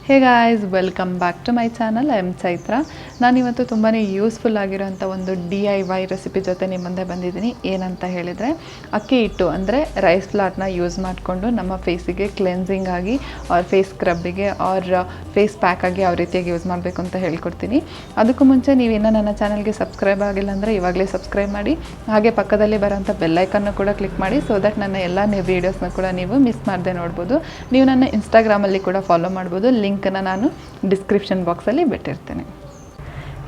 Hey guys, welcome back to my channel. I am Chaitra. ನಾನಿವತ್ತು ತುಂಬಾ useful ಆಗಿರೋಂಥ ಒಂದು DIY ರೆಸಿಪಿ ಜೊತೆ ನಿಮ್ಮ ಮುಂದೆ ಬಂದಿದ್ದೀನಿ. ಏನಂತ ಹೇಳಿದರೆ, ಅಕ್ಕಿ ಹಿಟ್ಟು ಅಂದರೆ ರೈಸ್ ಫ್ಲಾರ್ನ ಯೂಸ್ ಮಾಡಿಕೊಂಡು ನಮ್ಮ ಫೇಸಿಗೆ ಕ್ಲೆನ್ಸಿಂಗ್ ಆಗಿ ಅವ್ರ ಫೇಸ್ ಸ್ಕ್ರಬ್ಬಿಗೆ ಅವ್ರ ಫೇಸ್ ಪ್ಯಾಕ್ ಆಗಿ ಯಾವ ರೀತಿಯಾಗಿ ಯೂಸ್ ಮಾಡಬೇಕು ಅಂತ ಹೇಳ್ಕೊಡ್ತೀನಿ. ಅದಕ್ಕೂ ಮುಂಚೆ ನೀವೇನೋ ನನ್ನ ಚಾನಲ್ಗೆ ಸಬ್ಸ್ಕ್ರೈಬ್ ಆಗಿಲ್ಲ ಅಂದರೆ ಇವಾಗಲೇ ಸಬ್ಸ್ಕ್ರೈಬ್ ಮಾಡಿ, ಹಾಗೆ ಪಕ್ಕದಲ್ಲಿ ಬರೋಂಥ ಬೆಲ್ಲೈಕನ್ನು ಕೂಡ ಕ್ಲಿಕ್ ಮಾಡಿ, ಸೊ ದಟ್ ನನ್ನ ಎಲ್ಲ ವೀಡಿಯೋಸ್ನ ಕೂಡ ನೀವು ಮಿಸ್ ಮಾಡದೆ ನೋಡ್ಬೋದು. ನೀವು ನನ್ನ ಇನ್ಸ್ಟಾಗ್ರಾಮಲ್ಲಿ ಕೂಡ ಫಾಲೋ ಮಾಡ್ಬೋದು. ಲಿಂಕನ್ನು ನಾನು ಡಿಸ್ಕ್ರಿಪ್ಷನ್ ಬಾಕ್ಸಲ್ಲಿ ಬಿಟ್ಟಿರ್ತೇನೆ.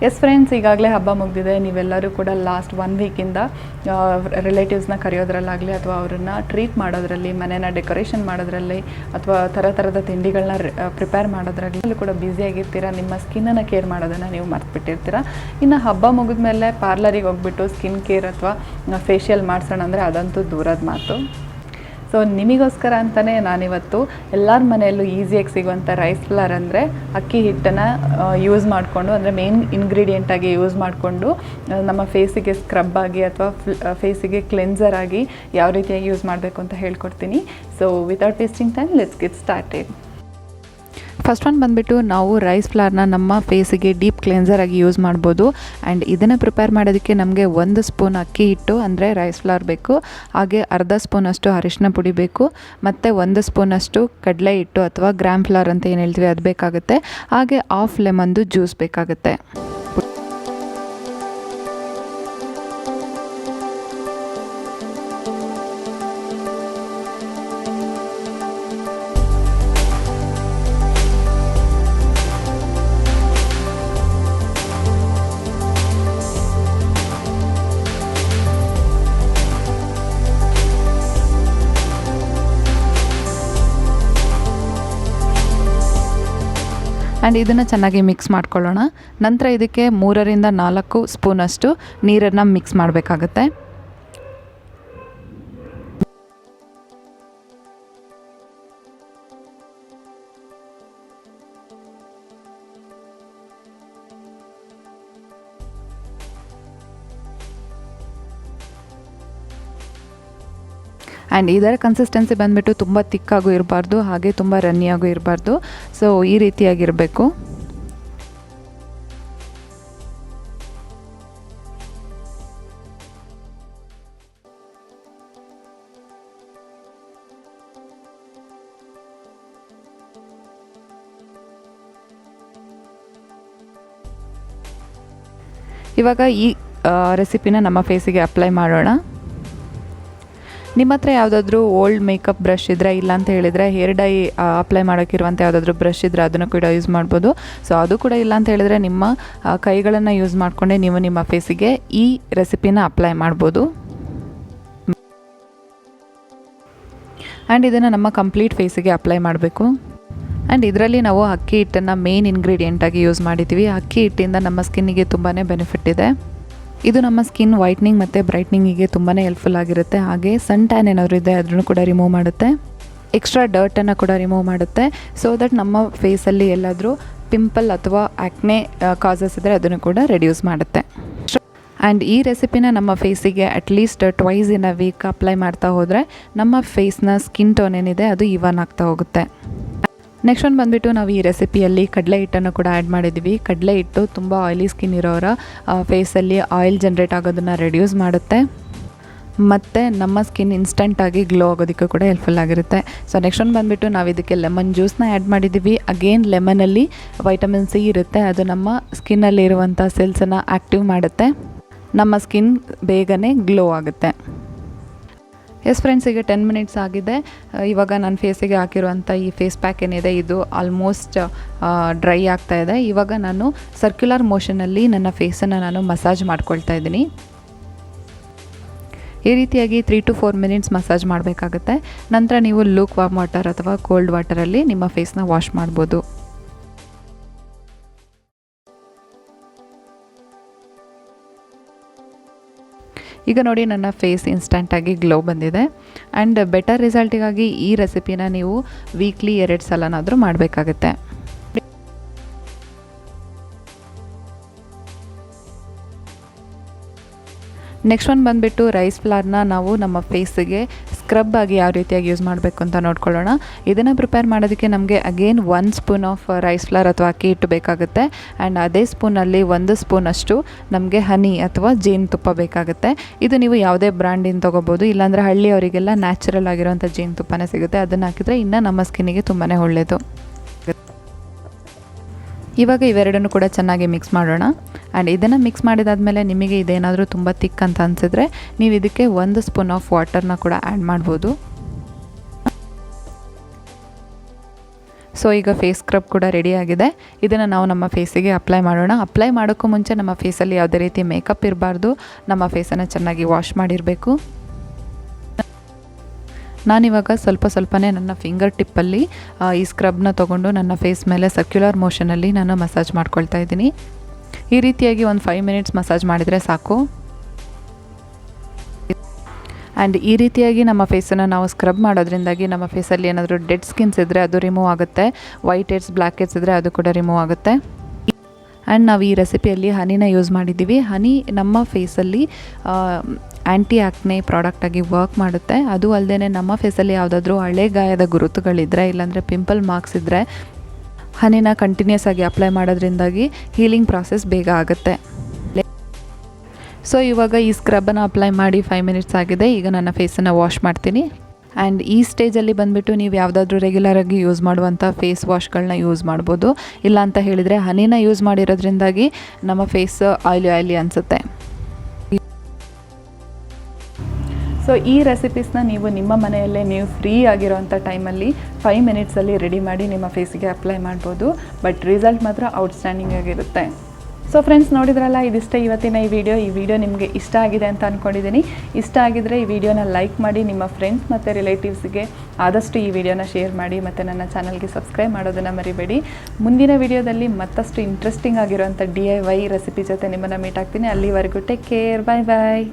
ಎಸ್ ಫ್ರೆಂಡ್ಸ್, ಈಗಾಗಲೇ ಹಬ್ಬ ಮುಗಿದಿದೆ. ನೀವೆಲ್ಲರೂ ಕೂಡ ಲಾಸ್ಟ್ 1 ವೀಕಿಂದ ರಿಲೇಟಿವ್ಸ್ನ ಕರೆಯೋದ್ರಲ್ಲಾಗಲಿ ಅಥವಾ ಅವರನ್ನು ಟ್ರೀಟ್ ಮಾಡೋದ್ರಲ್ಲಿ, ಮನೇನ ಡೆಕೋರೇಷನ್ ಮಾಡೋದ್ರಲ್ಲಿ ಅಥವಾ ಥರದ ತಿಂಡಿಗಳನ್ನ ಪ್ರಿಪೇರ್ ಮಾಡೋದ್ರಲ್ಲಿ ಕೂಡ ಬ್ಯುಸಿಯಾಗಿರ್ತೀರ. ನಿಮ್ಮ ಸ್ಕಿನ್ನನ್ನು ಕೇರ್ ಮಾಡೋದನ್ನು ನೀವು ಮರ್ತ್ಬಿಟ್ಟಿರ್ತೀರ. ಇನ್ನು ಹಬ್ಬ ಮುಗಿದ ಮೇಲೆ ಪಾರ್ಲರಿಗೆ ಹೋಗ್ಬಿಟ್ಟು ಸ್ಕಿನ್ ಕೇರ್ ಅಥವಾ ಫೇಶಿಯಲ್ ಮಾಡಿಸೋಣ ಅಂದರೆ ಅದಂತೂ ದೂರದ ಮಾತು. ಸೊ ನಿಮಗೋಸ್ಕರ ಅಂತಲೇ ನಾನಿವತ್ತು ಎಲ್ಲರ ಮನೆಯಲ್ಲೂ ಈಸಿಯಾಗಿ ಸಿಗುವಂಥ ರೈಸ್ ಫ್ಲಾರ್ ಅಂದರೆ ಅಕ್ಕಿ ಹಿಟ್ಟನ್ನು ಯೂಸ್ ಮಾಡಿಕೊಂಡು, ಅಂದರೆ ಮೇನ್ ಇಂಗ್ರೀಡಿಯೆಂಟಾಗಿ ಯೂಸ್ ಮಾಡಿಕೊಂಡು ನಮ್ಮ ಫೇಸಿಗೆ ಸ್ಕ್ರಬ್ ಆಗಿ ಅಥವಾ ಫೇಸಿಗೆ ಕ್ಲೆನ್ಸರ್ ಆಗಿ ಯಾವ ರೀತಿಯಾಗಿ ಯೂಸ್ ಮಾಡಬೇಕು ಅಂತ ಹೇಳ್ಕೊಡ್ತೀನಿ. So without wasting time, let's get started. First one ಬಂದುಬಿಟ್ಟು, ನಾವು ರೈಸ್ ಫ್ಲಾರ್ನ ನಮ್ಮ ಫೇಸಿಗೆ ಡೀಪ್ ಕ್ಲೆನ್ಸರ್ ಆಗಿ ಯೂಸ್ ಮಾಡ್ಬೋದು. ಆ್ಯಂಡ್ ಇದನ್ನು ಪ್ರಿಪೇರ್ ಮಾಡೋದಕ್ಕೆ ನಮಗೆ 1 ಸ್ಪೂನ್ ಅಕ್ಕಿ ಹಿಟ್ಟು ಅಂದರೆ ರೈಸ್ ಫ್ಲಾರ್ ಬೇಕು, ಹಾಗೆ ಅರ್ಧ ಸ್ಪೂನಷ್ಟು ಅರಿಶಿನ ಪುಡಿ ಬೇಕು, ಮತ್ತು 1 ಸ್ಪೂನಷ್ಟು ಕಡಲೆ ಹಿಟ್ಟು ಅಥವಾ ಗ್ರಾಮ್ ಫ್ಲಾರ್ ಅಂತ ಏನು ಹೇಳ್ತೀವಿ ಅದು ಬೇಕಾಗುತ್ತೆ, ಹಾಗೆ 1/2 ಲೆಮನ್ದು ಜ್ಯೂಸ್ ಬೇಕಾಗುತ್ತೆ. ಆ್ಯಂಡ್ ಇದನ್ನು ಚೆನ್ನಾಗಿ ಮಿಕ್ಸ್ ಮಾಡ್ಕೊಳ್ಳೋಣ. ನಂತರ ಇದಕ್ಕೆ 3ರಿಂದ 4 ಸ್ಪೂನಷ್ಟು ನೀರನ್ನು ಮಿಕ್ಸ್ ಮಾಡಬೇಕಾಗತ್ತೆ. ಆ್ಯಂಡ್ ಇದರ ಕನ್ಸಿಸ್ಟೆನ್ಸಿ ಬಂದುಬಿಟ್ಟು ತುಂಬ ತಿಕ್ಕಾಗೂ ಇರಬಾರ್ದು, ಹಾಗೆ ತುಂಬ ರನ್ನಿಯಾಗೂ ಇರಬಾರ್ದು. ಸೊ ಈ ರೀತಿಯಾಗಿರಬೇಕು. ಇವಾಗ ಈ ರೆಸಿಪಿನ ನಮ್ಮ ಫೇಸಿಗೆ ಅಪ್ಲೈ ಮಾಡೋಣ. ನಿಮ್ಮ ಹತ್ರ ಯಾವುದಾದ್ರೂ ಓಲ್ಡ್ ಮೇಕಪ್ ಬ್ರಷ್ ಇದ್ದರೆ, ಇಲ್ಲ ಅಂತ ಹೇಳಿದರೆ ಹೇರ್ ಡೈ ಅಪ್ಲೈ ಮಾಡೋಕ್ಕಿರುವಂಥ ಯಾವುದಾದ್ರೂ ಬ್ರಷ್ ಇದ್ದರೆ ಅದನ್ನು ಕೂಡ ಯೂಸ್ ಮಾಡ್ಬೋದು. ಸೊ ಅದು ಕೂಡ ಇಲ್ಲ ಅಂತ ಹೇಳಿದರೆ ನಿಮ್ಮ ಕೈಗಳನ್ನು ಯೂಸ್ ಮಾಡಿಕೊಂಡೆ ನೀವು ನಿಮ್ಮ ಫೇಸಿಗೆ ಈ ರೆಸಿಪಿನ ಅಪ್ಲೈ ಮಾಡ್ಬೋದು. ಆ್ಯಂಡ್ ಇದನ್ನು ನಮ್ಮ ಕಂಪ್ಲೀಟ್ ಫೇಸಿಗೆ ಅಪ್ಲೈ ಮಾಡಬೇಕು. ಆ್ಯಂಡ್ ಇದರಲ್ಲಿ ನಾವು ಅಕ್ಕಿ ಹಿಟ್ಟನ್ನು ಮೇನ್ ಇಂಗ್ರೀಡಿಯೆಂಟಾಗಿ ಯೂಸ್ ಮಾಡಿದ್ದೀವಿ. ಅಕ್ಕಿ ಹಿಟ್ಟಿಂದ ನಮ್ಮ ಸ್ಕಿನ್ನಿಗೆ ತುಂಬಾ ಬೆನಿಫಿಟ್ ಇದೆ. ಇದು ನಮ್ಮ ಸ್ಕಿನ್ ವೈಟ್ನಿಂಗ್ ಮತ್ತು ಬ್ರೈಟ್ನಿಂಗಿಗೆ ತುಂಬಾ ಹೆಲ್ಪ್ಫುಲ್ ಆಗಿರುತ್ತೆ. ಹಾಗೆ ಸನ್ ಟ್ಯಾನ್ ಏನಾದರೂ ಇದೆ ಅದನ್ನು ಕೂಡ ರಿಮೂವ್ ಮಾಡುತ್ತೆ. ಎಕ್ಸ್ಟ್ರಾ ಡರ್ಟನ್ನು ಕೂಡ ರಿಮೂವ್ ಮಾಡುತ್ತೆ. ಸೊ ದಟ್ ನಮ್ಮ ಫೇಸಲ್ಲಿ ಎಲ್ಲಾದರೂ ಪಿಂಪಲ್ ಅಥವಾ ಆ್ಯಕ್ನೆ ಕಾಸಸ್ ಇದ್ದರೆ ಅದನ್ನು ಕೂಡ ರೆಡ್ಯೂಸ್ ಮಾಡುತ್ತೆ. ಆ್ಯಂಡ್ ಈ ರೆಸಿಪಿನ ನಮ್ಮ ಫೇಸಿಗೆ at least 2 in a week apply ಮಾಡ್ತಾ ಹೋದರೆ ನಮ್ಮ ಫೇಸ್ನ ಸ್ಕಿನ್ ಟೋನ್ ಏನಿದೆ ಅದು ಈವನ್ ಆಗ್ತಾ ಹೋಗುತ್ತೆ. ನೆಕ್ಸ್ಟ್ ಒಂದು ಬಂದುಬಿಟ್ಟು, ನಾವು ಈ ರೆಸಿಪಿಯಲ್ಲಿ ಕಡಲೆ ಹಿಟ್ಟನ್ನು ಕೂಡ ಆ್ಯಡ್ ಮಾಡಿದ್ದೀವಿ. ಕಡಲೆ ಹಿಟ್ಟು ತುಂಬ ಆಯಿಲಿ ಸ್ಕಿನ್ ಇರೋರ ಫೇಸಲ್ಲಿ ಆಯಿಲ್ ಜನ್ರೇಟ್ ಆಗೋದನ್ನು ರೆಡ್ಯೂಸ್ ಮಾಡುತ್ತೆ, ಮತ್ತು ನಮ್ಮ ಸ್ಕಿನ್ ಇನ್ಸ್ಟಂಟಾಗಿ ಗ್ಲೋ ಆಗೋದಕ್ಕೂ ಕೂಡ ಹೆಲ್ಪ್ಫುಲ್ ಆಗಿರುತ್ತೆ. ಸೊ ನೆಕ್ಸ್ಟ್ ಒಂದು ಬಂದುಬಿಟ್ಟು, ನಾವು ಇದಕ್ಕೆ ಲೆಮನ್ ಜ್ಯೂಸ್ನ ಆ್ಯಡ್ ಮಾಡಿದ್ದೀವಿ. ಅಗೇನ್ ಲೆಮನಲ್ಲಿ ವೈಟಮಿನ್ ಸಿ ಇರುತ್ತೆ, ಅದು ನಮ್ಮ ಸ್ಕಿನ್ನಲ್ಲಿ ಇರುವಂಥ ಸೆಲ್ಸನ್ನು ಆ್ಯಕ್ಟಿವ್ ಮಾಡುತ್ತೆ, ನಮ್ಮ ಸ್ಕಿನ್ ಬೇಗನೆ ಗ್ಲೋ ಆಗುತ್ತೆ. ಎಸ್ ಫ್ರೆಂಡ್ಸ್, ಈಗ 10 ಮಿನಿಟ್ಸ್ ಆಗಿದೆ. ಇವಾಗ ನನ್ನ ಫೇಸಿಗೆ ಹಾಕಿರುವಂಥ ಈ ಫೇಸ್ ಪ್ಯಾಕ್ ಏನಿದೆ ಇದು ಆಲ್ಮೋಸ್ಟ್ ಡ್ರೈ ಆಗ್ತಾ ಇದೆ. ಇವಾಗ ನಾನು ಸರ್ಕ್ಯುಲರ್ ಮೋಷನಲ್ಲಿ ನನ್ನ ಫೇಸನ್ನು ನಾನು ಮಸಾಜ್ ಮಾಡ್ಕೊಳ್ತಾ ಇದ್ದೀನಿ. ಈ ರೀತಿಯಾಗಿ 3 to 4 ಮಿನಿಟ್ಸ್ ಮಸಾಜ್ ಮಾಡಬೇಕಾಗುತ್ತೆ. ನಂತರ ನೀವು ಲೂಕ್ ವಾರ್ಮ್ ವಾಟರ್ ಅಥವಾ ಕೋಲ್ಡ್ ವಾಟರಲ್ಲಿ ನಿಮ್ಮ ಫೇಸ್ನ ವಾಶ್ ಮಾಡ್ಬೋದು. ಈಗ ನೋಡಿ, ನನ್ನ ಫೇಸ್ ಇನ್ಸ್ಟಂಟಾಗಿ ಗ್ಲೋ ಬಂದಿದೆ. ಆ್ಯಂಡ್ ಬೆಟರ್ ರಿಸಲ್ಟಿಗಾಗಿ ಈ ರೆಸಿಪಿನ ನೀವು ವೀಕ್ಲಿ 2 ಸಲನಾದರೂ ಮಾಡಬೇಕಾಗತ್ತೆ. ನೆಕ್ಸ್ಟ್ ಒಂದು ಬಂದುಬಿಟ್ಟು ರೈಸ್ ಫ್ಲಾರ್ನ ನಾವು ನಮ್ಮ ಫೇಸಿಗೆ ಸ್ಕ್ರಬ್ ಆಗಿ ಯಾವ ರೀತಿಯಾಗಿ ಯೂಸ್ ಮಾಡಬೇಕು ಅಂತ ನೋಡ್ಕೊಳ್ಳೋಣ. ಇದನ್ನು ಪ್ರಿಪೇರ್ ಮಾಡೋದಕ್ಕೆ ನಮಗೆ again 1 spoon of rice flour ಅಥವಾ ಅಕ್ಕಿ ಹಿಟ್ಟು ಬೇಕಾಗುತ್ತೆ. ಆ್ಯಂಡ್ ಅದೇ ಸ್ಪೂನಲ್ಲಿ 1 ಸ್ಪೂನಷ್ಟು ನಮಗೆ ಹನಿ ಅಥವಾ ಜೇನುತುಪ್ಪ ಬೇಕಾಗುತ್ತೆ. ಇದು ನೀವು ಯಾವುದೇ ಬ್ರ್ಯಾಂಡಿಂದ ತೊಗೋಬೋದು, ಇಲ್ಲಾಂದರೆ ಹಳ್ಳಿಯವರಿಗೆಲ್ಲ ನ್ಯಾಚುರಲ್ ಆಗಿರೋಂಥ ಜೇನುತುಪ್ಪನೇ ಸಿಗುತ್ತೆ. ಅದನ್ನು ಹಾಕಿದರೆ ಇನ್ನೂ ನಮ್ಮ ಸ್ಕಿನ್ನಿಗೆ ತುಂಬಾ ಒಳ್ಳೆಯದು. ಇವಾಗ ಇವೆರಡನ್ನು ಕೂಡ ಚೆನ್ನಾಗಿ ಮಿಕ್ಸ್ ಮಾಡೋಣ. ಆ್ಯಂಡ್ ಇದನ್ನು ಮಿಕ್ಸ್ ಮಾಡಿದಾದಮೇಲೆ ನಿಮಗೆ ಇದೇನಾದರೂ ತುಂಬ ತಿಕ್ ಅಂತ ಅನಿಸಿದ್ರೆ ನೀವು ಇದಕ್ಕೆ 1 ಸ್ಪೂನ್ ಆಫ್ ವಾಟರ್ನ ಕೂಡ ಆ್ಯಡ್ ಮಾಡ್ಬೋದು. ಸೊ ಈಗ ಫೇಸ್ ಸ್ಕ್ರಬ್ ಕೂಡ ರೆಡಿಯಾಗಿದೆ. ಇದನ್ನು ನಾವು ನಮ್ಮ ಫೇಸಿಗೆ ಅಪ್ಲೈ ಮಾಡೋಣ. ಅಪ್ಲೈ ಮಾಡೋಕ್ಕೂ ಮುಂಚೆ ನಮ್ಮ ಫೇಸಲ್ಲಿ ಯಾವುದೇ ರೀತಿ ಮೇಕಪ್ ಇರಬಾರ್ದು. ನಮ್ಮ ಫೇಸನ್ನು ಚೆನ್ನಾಗಿ ವಾಶ್ ಮಾಡಿರಬೇಕು. ನಾನಿವಾಗ ಸ್ವಲ್ಪನೇ ನನ್ನ ಫಿಂಗರ್ ಟಿಪ್ಪಲ್ಲಿ ಈ ಸ್ಕ್ರಬ್ನ ತೊಗೊಂಡು ನನ್ನ ಫೇಸ್ ಮೇಲೆ ಸರ್ಕ್ಯುಲರ್ ಮೋಷನಲ್ಲಿ ನಾನು ಮಸಾಜ್ ಮಾಡ್ಕೊಳ್ತಾ ಇದ್ದೀನಿ. ಈ ರೀತಿಯಾಗಿ ಒಂದು 5 ಮಿನಿಟ್ಸ್ ಮಸಾಜ್ ಮಾಡಿದರೆ ಸಾಕು. ಆ್ಯಂಡ್ ಈ ರೀತಿಯಾಗಿ ನಮ್ಮ ಫೇಸನ್ನು ನಾವು ಸ್ಕ್ರಬ್ ಮಾಡೋದ್ರಿಂದಾಗಿ ನಮ್ಮ ಫೇಸಲ್ಲಿ ಏನಾದರೂ ಡೆಡ್ ಸ್ಕಿನ್ಸ್ ಇದ್ದರೆ ಅದು ರಿಮೂವ್ ಆಗುತ್ತೆ. ವೈಟ್ ಹೆಡ್ಸ್, ಬ್ಲ್ಯಾಕ್ ಹೆಡ್ಸ್ ಇದ್ದರೆ ಅದು ಕೂಡ ರಿಮೂವ್ ಆಗುತ್ತೆ. ಆ್ಯಂಡ್ ನಾವು ಈ ರೆಸಿಪಿಯಲ್ಲಿ ಹನಿನ ಯೂಸ್ ಮಾಡಿದ್ದೀವಿ. ಹನಿ ನಮ್ಮ ಫೇಸಲ್ಲಿ ಆ್ಯಂಟಿ ಆಕ್ನೆ ಪ್ರಾಡಕ್ಟಾಗಿ ವರ್ಕ್ ಮಾಡುತ್ತೆ. ಅದು ಅಲ್ಲದೆ ನಮ್ಮ ಫೇಸಲ್ಲಿ ಯಾವುದಾದ್ರೂ ಹಳೆ ಗಾಯದ ಗುರುತುಗಳಿದ್ದರೆ, ಇಲ್ಲಾಂದರೆ ಪಿಂಪಲ್ ಮಾರ್ಕ್ಸ್ ಇದ್ದರೆ ಹನಿನ ಕಂಟಿನ್ಯೂಸ್ ಆಗಿ ಅಪ್ಲೈ ಮಾಡೋದ್ರಿಂದಾಗಿ ಹೀಲಿಂಗ್ ಪ್ರಾಸೆಸ್ ಬೇಗ ಆಗುತ್ತೆ. ಸೊ ಇವಾಗ ಈ ಸ್ಕ್ರಬ್ಬನ್ನು ಅಪ್ಲೈ ಮಾಡಿ 5 ಮಿನಿಟ್ಸ್ ಆಗಿದೆ. ಈಗ ನನ್ನ ಫೇಸನ್ನು ವಾಶ್ ಮಾಡ್ತೀನಿ. ಆ್ಯಂಡ್ ಈ ಸ್ಟೇಜಲ್ಲಿ ಬಂದುಬಿಟ್ಟು ನೀವು ಯಾವುದಾದ್ರೂ ರೆಗ್ಯುಲರಾಗಿ ಯೂಸ್ ಮಾಡುವಂಥ ಫೇಸ್ ವಾಶ್ಗಳನ್ನ ಯೂಸ್ ಮಾಡ್ಬೋದು. ಇಲ್ಲ ಅಂತ ಹೇಳಿದರೆ ಹನಿನ ಯೂಸ್ ಮಾಡಿರೋದ್ರಿಂದಾಗಿ ನಮ್ಮ ಫೇಸ್ ಆಯ್ಲಿ ಅನಿಸುತ್ತೆ. ಸೊ ಈ ರೆಸಿಪೀಸ್ನ ನೀವು ನಿಮ್ಮ ಮನೆಯಲ್ಲೇ ನೀವು ಫ್ರೀ ಆಗಿರೋವಂಥ ಟೈಮಲ್ಲಿ 5 ಮಿನಿಟ್ಸಲ್ಲಿ ರೆಡಿ ಮಾಡಿ ನಿಮ್ಮ ಫೇಸಿಗೆ ಅಪ್ಲೈ ಮಾಡ್ಬೋದು. ಬಟ್ ರಿಸಲ್ಟ್ ಮಾತ್ರ ಔಟ್ಸ್ಟ್ಯಾಂಡಿಂಗ್ ಆಗಿರುತ್ತೆ. ಸೊ ಫ್ರೆಂಡ್ಸ್, ನೋಡಿದ್ರಲ್ಲ, ಇದಿಷ್ಟೇ ಇವತ್ತಿನ ಈ ವಿಡಿಯೋ ನಿಮಗೆ ಇಷ್ಟ ಆಗಿದೆ ಅಂತ ಅಂದ್ಕೊಂಡಿದ್ದೀನಿ. ಇಷ್ಟ ಆಗಿದರೆ ಈ ವಿಡಿಯೋನ ಲೈಕ್ ಮಾಡಿ, ನಿಮ್ಮ ಫ್ರೆಂಡ್ಸ್ ಮತ್ತು ರಿಲೇಟಿವ್ಸ್ಗೆ ಆದಷ್ಟು ಈ ವಿಡಿಯೋನ ಶೇರ್ ಮಾಡಿ, ಮತ್ತು ನನ್ನ ಚಾನಲ್ಗೆ ಸಬ್ಸ್ಕ್ರೈಬ್ ಮಾಡೋದನ್ನು ಮರಿಬೇಡಿ. ಮುಂದಿನ ವಿಡಿಯೋದಲ್ಲಿ ಮತ್ತಷ್ಟು ಇಂಟ್ರೆಸ್ಟಿಂಗ್ ಆಗಿರೋಂಥ DIY ರೆಸಿಪಿ ಜೊತೆ ನಿಮ್ಮನ್ನು ಮೀಟ್ ಆಗ್ತೀನಿ. ಅಲ್ಲಿವರೆಗೂ ಟೇಕ್ ಕೇರ್, ಬಾಯ್ ಬಾಯ್.